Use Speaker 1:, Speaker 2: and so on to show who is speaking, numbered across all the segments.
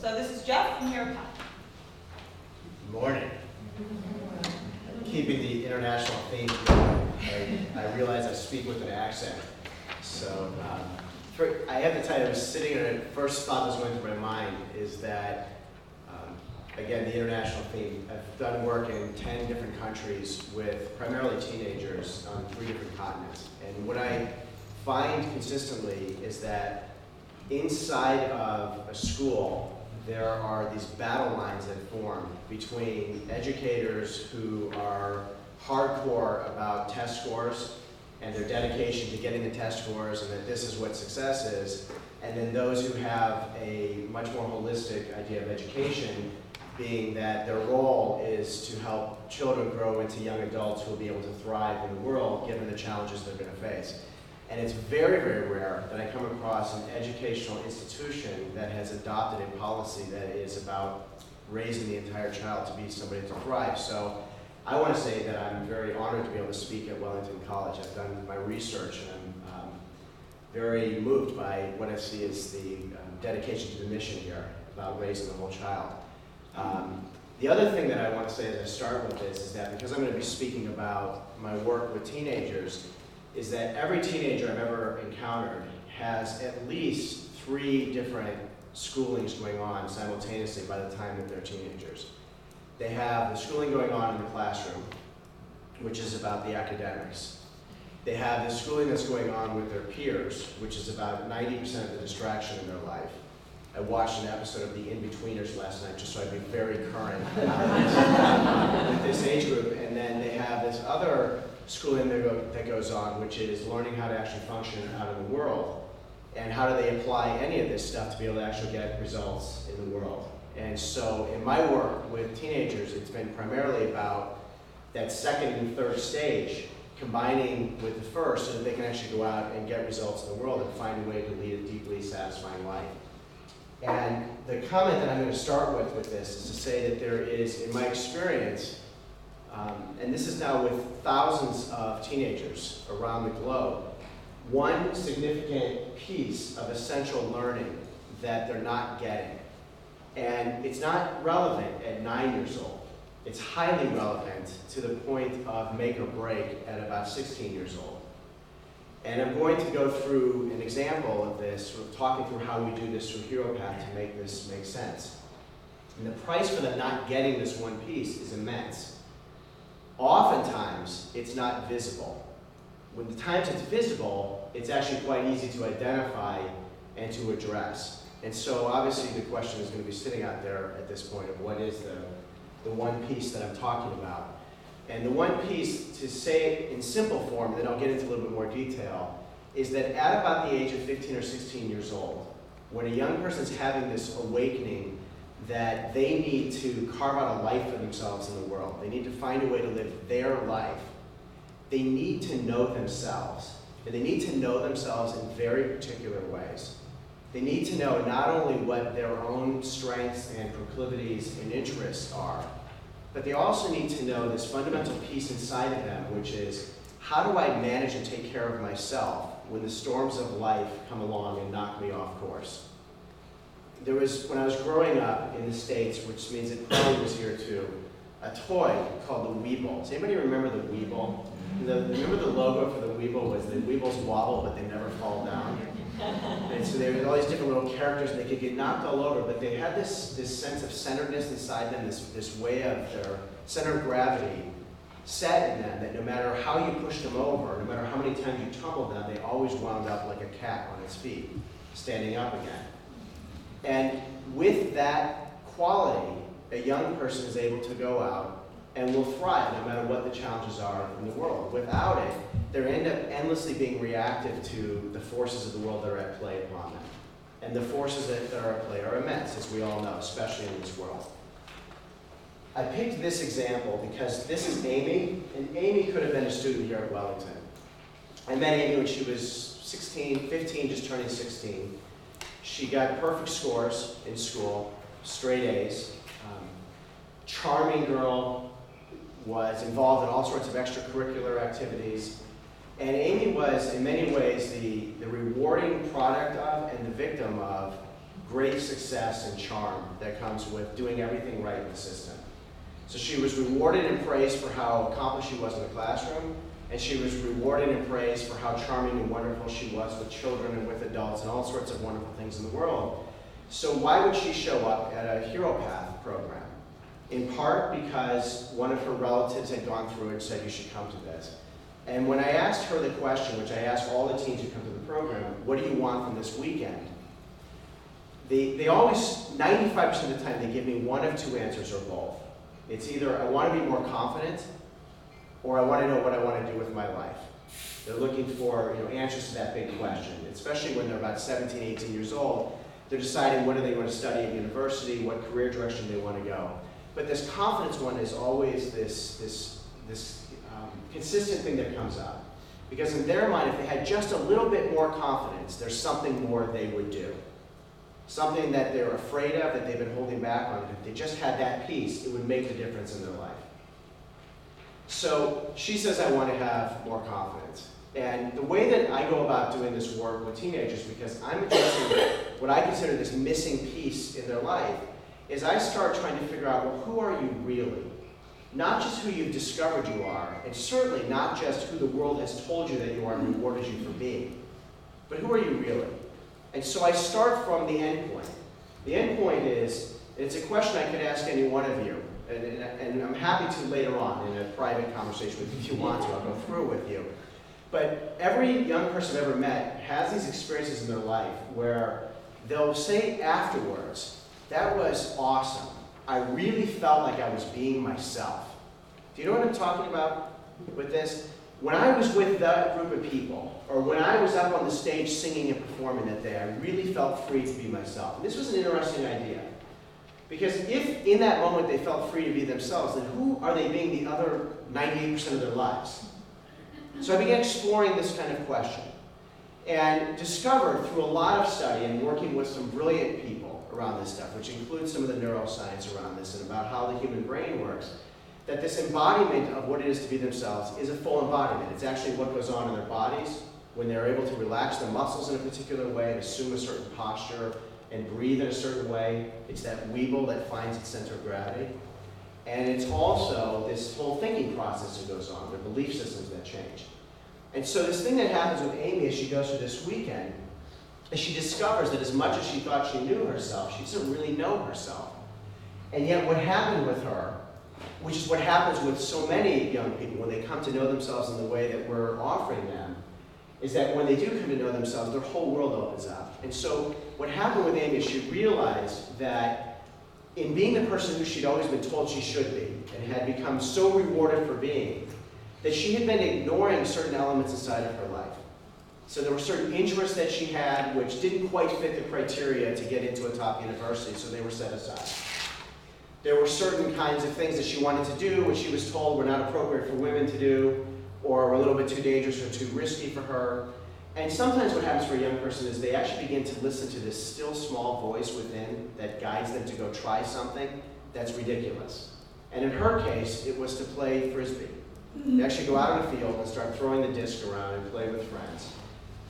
Speaker 1: So this is Jeff from here.
Speaker 2: Good morning. Keeping the international theme going, I realize I speak with an accent. So I have to tell you, I was sitting and the first thought that was going through my mind is that, again, the international theme. I've done work in 10 different countries with primarily teenagers on 3 different continents. And what I find consistently is that inside of a school, there are these battle lines that form between educators who are hardcore about test scores and their dedication to getting the test scores and that this is what success is, and then those who have a much more holistic idea of education, being that their role is to help children grow into young adults who will be able to thrive in the world given the challenges they're going to face. And it's very, very rare that I come across an educational institution that has adopted a policy that is about raising the entire child to be somebody to thrive. So I want to say that I'm very honored to be able to speak at Wellington College. I've done my research and I'm very moved by what I see as the dedication to the mission here about raising the whole child. The other thing that I want to say as I start with this is that because I'm going to be speaking about my work with teenagers, is that every teenager I've ever encountered has at least 3 different schoolings going on simultaneously by the time that they're teenagers. They have the schooling going on in the classroom, which is about the academics. They have the schooling that's going on with their peers, which is about 90% of the distraction in their life. I watched an episode of The In-Betweeners last night just so I'd be very current with this age group. And then they have this other schooling that goes on, which is learning how to actually function out in the world. And how do they apply any of this stuff to be able to actually get results in the world. And so in my work with teenagers, it's been primarily about that second and third stage, combining with the first so that they can actually go out and get results in the world and find a way to lead a deeply satisfying life. And the comment that I'm going to start with this is to say that there is, in my experience, and this is now with thousands of teenagers around the globe, one significant piece of essential learning that they're not getting. And it's not relevant at 9 years old. It's highly relevant to the point of make or break at about 16 years old. And I'm going to go through an example of this, sort of talking through how we do this through HeroPath to make this make sense. And the price for them not getting this one piece is immense. Oftentimes, it's not visible. When the times it's visible, it's actually quite easy to identify and to address. And so obviously the question is going to be sitting out there at this point of what is the one piece that I'm talking about. And the one piece, to say it in simple form, and then I'll get into a little bit more detail, is that at about the age of 15 or 16 years old, when a young person's having this awakening that they need to carve out a life for themselves in the world, they need to find a way to live their life, they need to know themselves. And they need to know themselves in very particular ways. They need to know not only what their own strengths and proclivities and interests are, but they also need to know this fundamental piece inside of them, which is, how do I manage and take care of myself when the storms of life come along and knock me off course? There was, when I was growing up in the States, which means it probably was here too, a toy called the Weeble. Does anybody remember the Weeble? Remember the logo for the Weeble was the Weebles wobble, but they never fall down? And so there were all these different little characters, and they could get knocked all over, but they had this sense of centeredness inside them, this way of their center of gravity set in them, that no matter how you pushed them over, no matter how many times you tumbled them, they always wound up like a cat on its feet, standing up again. And with that quality, a young person is able to go out and will thrive no matter what the challenges are in the world. Without it, they end up endlessly being reactive to the forces of the world that are at play upon them. And the forces that are at play are immense, as we all know, especially in this world. I picked this example because this is Amy, and Amy could have been a student here at Wellington. I met Amy when she was 15, just turning 16. She got perfect scores in school, straight A's. Charming girl, was involved in all sorts of extracurricular activities. And Amy was, in many ways, the rewarding product of and the victim of great success and charm that comes with doing everything right in the system. So she was rewarded and praised for how accomplished she was in the classroom, and she was rewarded and praised for how charming and wonderful she was with children and with adults and all sorts of wonderful things in the world. So why would she show up at a Hero Path program? In part because one of her relatives had gone through it and said, you should come to this. And when I asked her the question, which I asked all the teens who come to the program, what do you want from this weekend? They always, 95% of the time, they give me one of two answers or both. It's either I want to be more confident, or I want to know what I want to do with my life. They're looking for answers to that big question, especially when they're about 17, 18 years old. They're deciding what do they want to study at university, what career direction they want to go. But this confidence one is always this consistent thing that comes up. Because in their mind, if they had just a little bit more confidence, there's something more they would do. Something that they're afraid of, that they've been holding back on. If they just had that piece, it would make the difference in their life. So she says, I want to have more confidence. And the way that I go about doing this work with teenagers, because I'm addressing what I consider this missing piece in their life, is I start trying to figure out, well, who are you really? Not just who you've discovered you are, and certainly not just who the world has told you that you are and rewarded you for being, but who are you really? And so I start from the end point. The end point is, it's a question I could ask any one of you, and I'm happy to later on in a private conversation with you if you want to, I'll go through with you. But every young person I've ever met has these experiences in their life where they'll say afterwards, that was awesome. I really felt like I was being myself. Do you know what I'm talking about with this? When I was with that group of people, or when I was up on the stage singing and performing that day, I really felt free to be myself. And this was an interesting idea. Because if in that moment they felt free to be themselves, then who are they being the other 98% of their lives? So I began exploring this kind of question and discovered through a lot of study and working with some brilliant people around this stuff, which includes some of the neuroscience around this and about how the human brain works, that this embodiment of what it is to be themselves is a full embodiment. It's actually what goes on in their bodies when they're able to relax their muscles in a particular way and assume a certain posture and breathe in a certain way. It's that Weeble that finds its center of gravity. And it's also this whole thinking process that goes on, the belief systems that change. And so this thing that happens with Amy as she goes through this weekend is she discovers that as much as she thought she knew herself, she doesn't really know herself. And yet what happened with her, which is what happens with so many young people when they come to know themselves in the way that we're offering them, is that when they do come to know themselves, their whole world opens up. And so what happened with Amy is she realized that in being the person who she'd always been told she should be, and had become so rewarded for being, that she had been ignoring certain elements inside of her life. So there were certain interests that she had which didn't quite fit the criteria to get into a top university, so they were set aside. There were certain kinds of things that she wanted to do which she was told were not appropriate for women to do, or were a little bit too dangerous or too risky for her. And sometimes what happens for a young person is they actually begin to listen to this still small voice within that guides them to go try something that's ridiculous. And in her case, it was to play Frisbee. They actually go out on the field and start throwing the disc around and play with friends.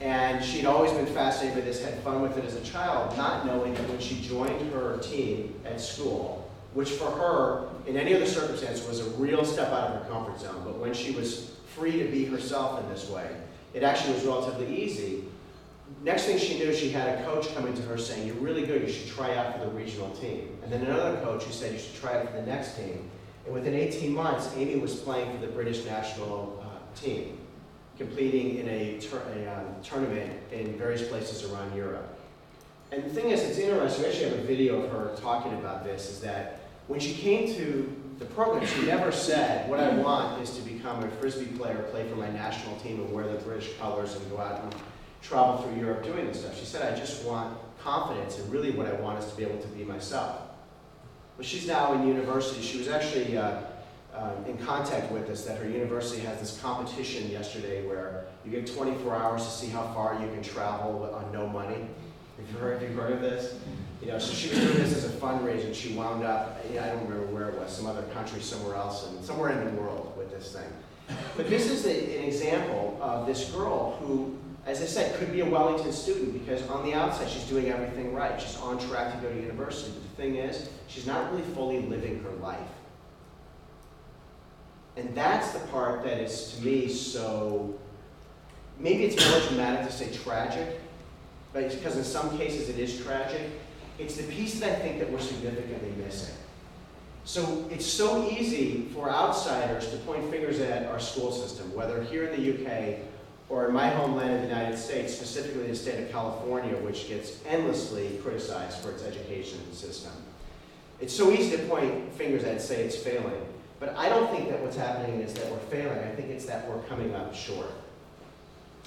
Speaker 2: And she'd always been fascinated with this, had fun with it as a child, not knowing that when she joined her team at school, which for her, in any other circumstance, was a real step out of her comfort zone, but when she was free to be herself in this way, it actually was relatively easy. Next thing she knew, she had a coach coming to her saying, you're really good, you should try out for the regional team. And then another coach who said you should try out for the next team. And within 18 months, Amy was playing for the British national team, competing in a tournament in various places around Europe. And the thing is, it's interesting, we actually have a video of her talking about this, is that when she came to the program, she never said, what I want is to become a Frisbee player, play for my national team and wear the British colors and go out and travel through Europe doing this stuff. She said, I just want confidence, and really what I want is to be able to be myself. But she's now in university. She was actually in contact with us that her university has this competition yesterday where you get 24 hours to see how far you can travel on no money. Have you heard of this? So she was doing this as a fundraiser, and she wound up, I don't remember where it was, some other country somewhere else, and somewhere in the world with this thing. But this is an example of this girl who as I said, could be a Wellington student because on the outside she's doing everything right. She's on track to go to university. But the thing is, she's not really fully living her life. And that's the part that is, to me, so, maybe it's more dramatic to say tragic, but it's because in some cases it is tragic. It's the piece that I think that we're significantly missing. So it's so easy for outsiders to point fingers at our school system, whether here in the UK or in my homeland in the United States, specifically the state of California, which gets endlessly criticized for its education system. It's so easy to point fingers at and say it's failing. But I don't think that what's happening is that we're failing. I think it's that we're coming up short.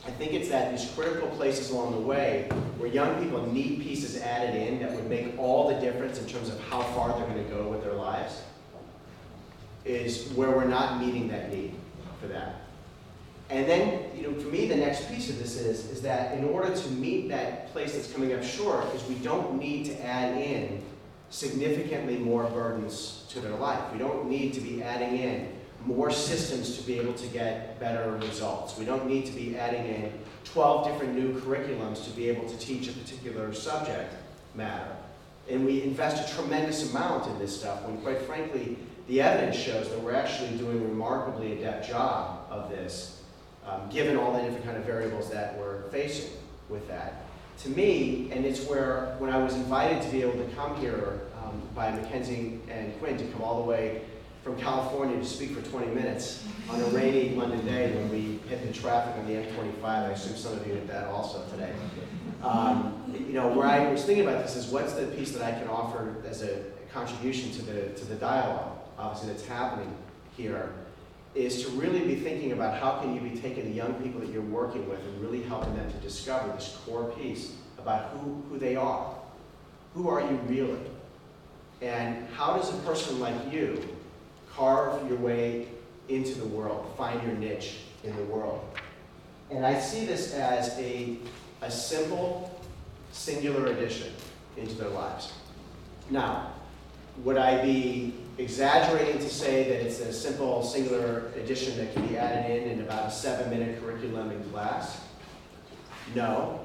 Speaker 2: I think it's that these critical places along the way where young people need pieces added in that would make all the difference in terms of how far they're going to go with their lives is where we're not meeting that need for that. And then, for me, the next piece of this is that in order to meet that place that's coming up short is we don't need to add in significantly more burdens to their life. We don't need to be adding in more systems to be able to get better results. We don't need to be adding in 12 different new curriculums to be able to teach a particular subject matter. And we invest a tremendous amount in this stuff when, quite frankly, the evidence shows that we're actually doing a remarkably adept job of this, given all the different kind of variables that we're facing with that. To me, and it's where, when I was invited to be able to come here by Mackenzie and Quinn to come all the way from California to speak for 20 minutes on a rainy London day when we hit the traffic on the M25. I assume some of you did that also today. Where I was thinking about this is what's the piece that I can offer as a contribution to the dialogue, obviously, that's happening here, is to really be thinking about how can you be taking the young people that you're working with and really helping them to discover this core piece about who they are. Who are you really? And how does a person like you carve your way into the world, find your niche in the world? And I see this as a simple, singular addition into their lives. Now, would I be exaggerating to say that it's a simple, singular addition that can be added in about a 7-minute curriculum in class? No.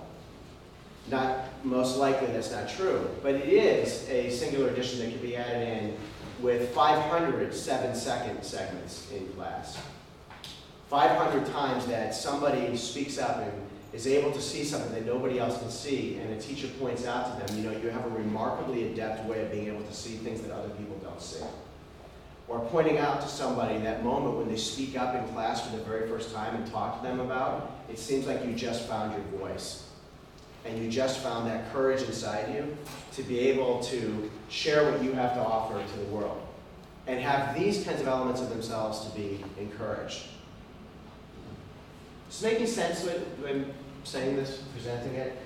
Speaker 2: Most likely that's not true. But it is a singular addition that can be added in with 500 7-second segments in class. 500 times that somebody speaks up and is able to see something that nobody else can see, and a teacher points out to them, you have a remarkably adept way of being able to see things that other people don't see. Or pointing out to somebody that moment when they speak up in class for the very first time and talk to them about, it seems like you just found your voice. And you just found that courage inside you to be able to share what you have to offer to the world. And have these kinds of elements of themselves to be encouraged. Is this making sense when saying this, presenting it?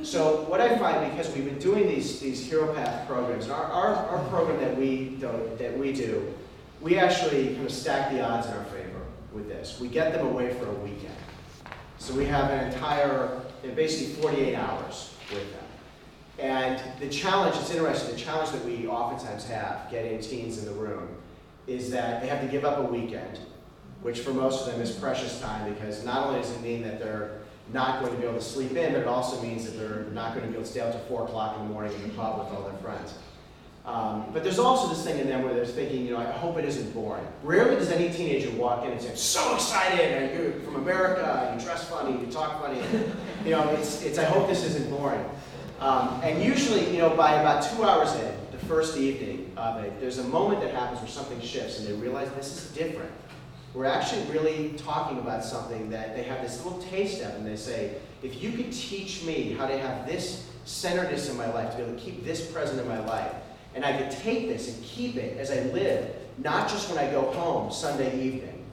Speaker 2: So what I find, because we've been doing these Hero Path programs, and our program that we do, we actually kind of stack the odds in our favor with this. We get them away for a weekend. So we have an entire, basically 48 hours with them. And the challenge, it's interesting, the challenge that we oftentimes have getting teens in the room is that they have to give up a weekend, which for most of them is precious time, because not only does it mean that they're not going to be able to sleep in, but it also means that they're not going to be able to stay out till 4 o'clock in the morning in the pub with all their friends. But there's also this thing in them where they're thinking, I hope it isn't boring. Rarely does any teenager walk in and say, I'm so excited, and you're from America, and you dress funny, you talk funny. It's I hope this isn't boring. And usually, by about 2 hours in, the first evening of it, there's a moment that happens where something shifts, and they realize this is different. We're actually really talking about something that they have this little taste of, and they say, if you could teach me how to have this centeredness in my life, to be able to keep this present in my life, and I could take this and keep it as I live, not just when I go home Sunday evening,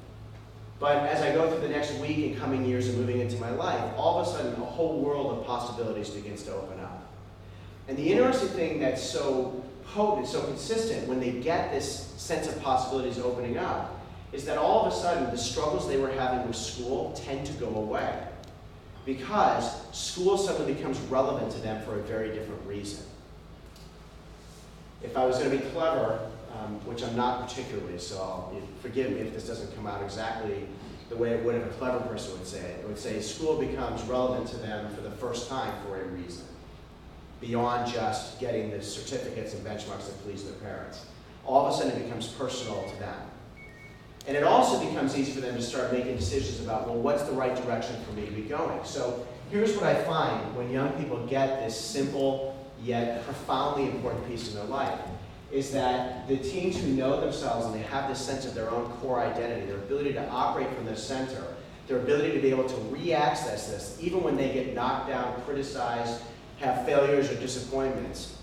Speaker 2: but as I go through the next week and coming years and moving into my life, all of a sudden a whole world of possibilities begins to open up. And the interesting thing that's so potent, so consistent when they get this sense of possibilities opening up, is that all of a sudden the struggles they were having with school tend to go away. Because school suddenly becomes relevant to them for a very different reason. If I was going to be clever, which I'm not particularly, so forgive me if this doesn't come out exactly the way it would if a clever person would say it. It would say school becomes relevant to them for the first time for a reason, beyond just getting the certificates and benchmarks that please their parents. All of a sudden it becomes personal to them. And it also becomes easy for them to start making decisions about, well, what's the right direction for me to be going? So here's what I find when young people get this simple yet profoundly important piece in their life, is that the teens who know themselves and they have this sense of their own core identity, their ability to operate from their center, their ability to be able to re-access this, even when they get knocked down, criticized, have failures or disappointments,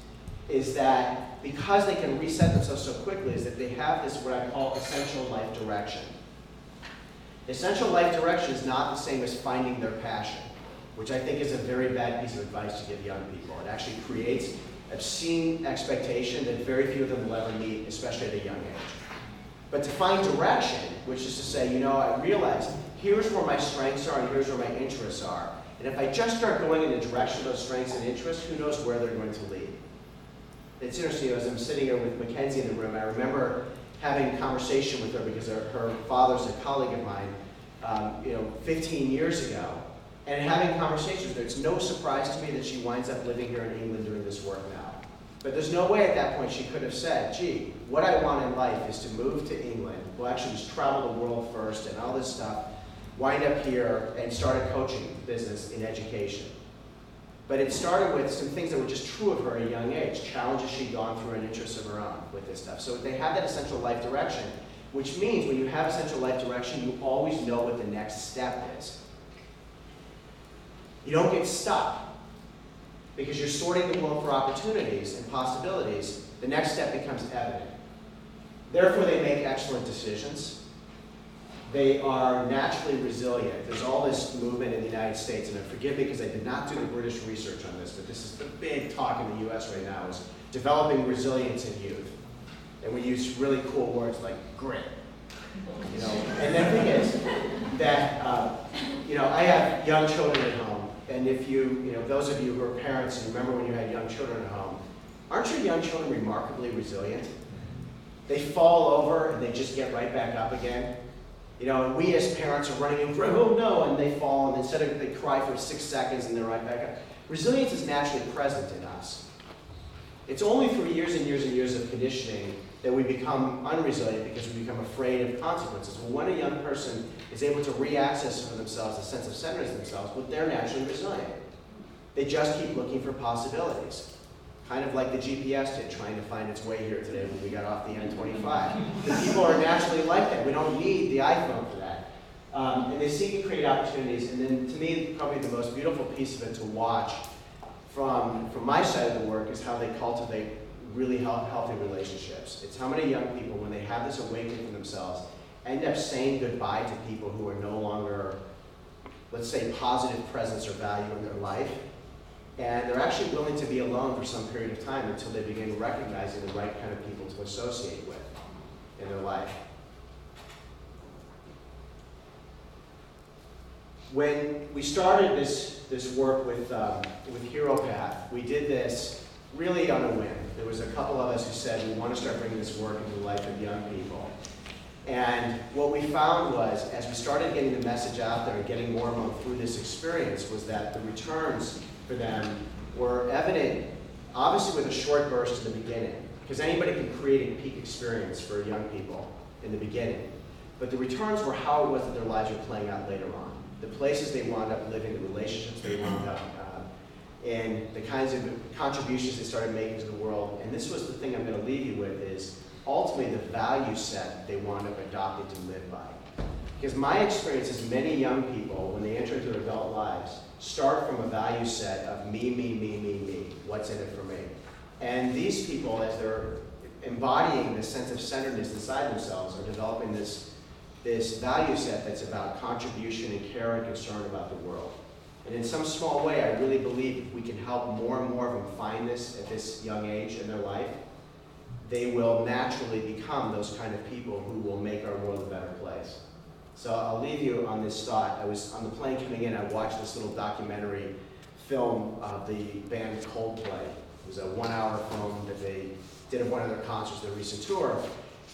Speaker 2: is that because they can reset themselves so quickly, is that they have this, what I call essential life direction. Essential life direction is not the same as finding their passion, which I think is a very bad piece of advice to give young people. It actually creates obscene expectation that very few of them will ever meet, especially at a young age. But to find direction, which is to say, you know, I realize here's where my strengths are and here's where my interests are. And if I just start going in the direction of those strengths and interests, who knows where they're going to lead. It's interesting, as I'm sitting here with Mackenzie in the room, I remember having a conversation with her because her father's a colleague of mine, 15 years ago. And having conversations with her, it's no surprise to me that she winds up living here in England doing this work now. But there's no way at that point she could have said, gee, what I want in life is to move to England, well actually just travel the world first and all this stuff, wind up here and start a coaching business in education. But it started with some things that were just true of her at a young age, challenges she'd gone through and interests of her own with this stuff. So they have that essential life direction, which means when you have essential life direction, you always know what the next step is. You don't get stuck because you're sorting the world for opportunities and possibilities. The next step becomes evident. Therefore, they make excellent decisions. They are naturally resilient. There's all this movement in the United States, and forgive me because I did not do the British research on this, but this is the big talk in the US right now, is developing resilience in youth. And we use really cool words like grit. And the thing is that, I have young children at home. And if those of you who are parents and remember when you had young children at home, aren't your young children remarkably resilient? They fall over and they just get right back up again. And we as parents are running and oh no, and they fall, and instead of they cry for 6 seconds and they're right back up. Resilience is naturally present in us. It's only through years and years and years of conditioning that we become unresilient because we become afraid of consequences. Well, when a young person is able to re-access for themselves a sense of centeredness in themselves, well, they're naturally resilient. They just keep looking for possibilities. Kind of like the GPS did, trying to find its way here today when we got off the N25. The people are naturally like that. We don't need the iPhone for that. And they seek to create opportunities. And then, to me, probably the most beautiful piece of it to watch from my side of the work is how they cultivate really healthy relationships. It's how many young people, when they have this awakening for themselves, end up saying goodbye to people who are no longer, let's say, positive presence or value in their life. And they're actually willing to be alone for some period of time until they begin recognizing the right kind of people to associate with in their life. When we started this work with Hero Path, we did this really on a whim. There was a couple of us who said we want to start bringing this work into the life of young people. And what we found was, as we started getting the message out there and getting more and more through this experience, was that the returns for them were evident, obviously with a short burst in the beginning, because anybody can create a peak experience for young people in the beginning. But the returns were how it was that their lives were playing out later on. The places they wound up living, the relationships they wound up and the kinds of contributions they started making to the world. And this was the thing I'm going to leave you with, is ultimately the value set they wound up adopting to live by. Because my experience is many young people, when they enter into their adult lives, start from a value set of me, what's in it for me. And these people, as they're embodying this sense of centeredness inside themselves, are developing this value set that's about contribution and care and concern about the world. And in some small way, I really believe if we can help more and more of them find this at this young age in their life, they will naturally become those kind of people who will make our world a better place. So I'll leave you on this thought. I was on the plane coming in, I watched this little documentary film of the band Coldplay. It was a 1-hour film that they did at one of their concerts, their recent tour.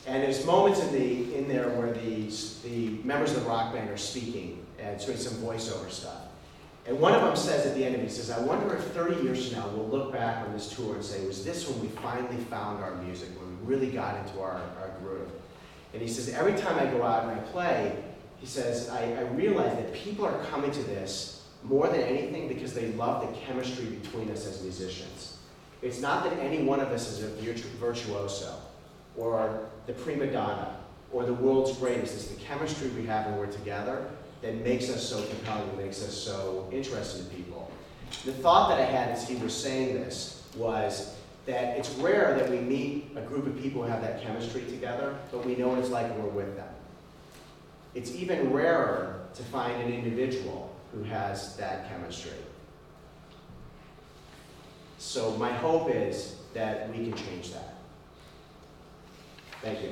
Speaker 2: And there's moments in there where the members of the rock band are speaking and doing some voiceover stuff. And one of them says at the end of it, he says, I wonder if 30 years from now we'll look back on this tour and say, was this when we finally found our music, when we really got into our groove? And he says, every time I go out and I play, he says, I realize that people are coming to this more than anything because they love the chemistry between us as musicians. It's not that any one of us is a virtuoso, or the prima donna, or the world's greatest. It's the chemistry we have when we're together that makes us so compelling, makes us so interested in people. The thought that I had as he was saying this was that it's rare that we meet a group of people who have that chemistry together, but we know what it's like when we're with them. It's even rarer to find an individual who has that chemistry. So my hope is that we can change that. Thank you.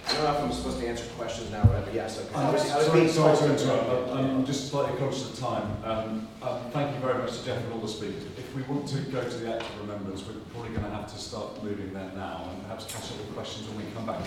Speaker 2: I don't know if I'm supposed to answer questions now or whatever. Yes, okay.
Speaker 1: Sorry to interrupt. I'm just slightly conscious of time. Thank you very much to Jeff and all the speakers. If we want to go to the act of remembrance, we're probably going to have to start moving there now and perhaps catch up with questions when we come back.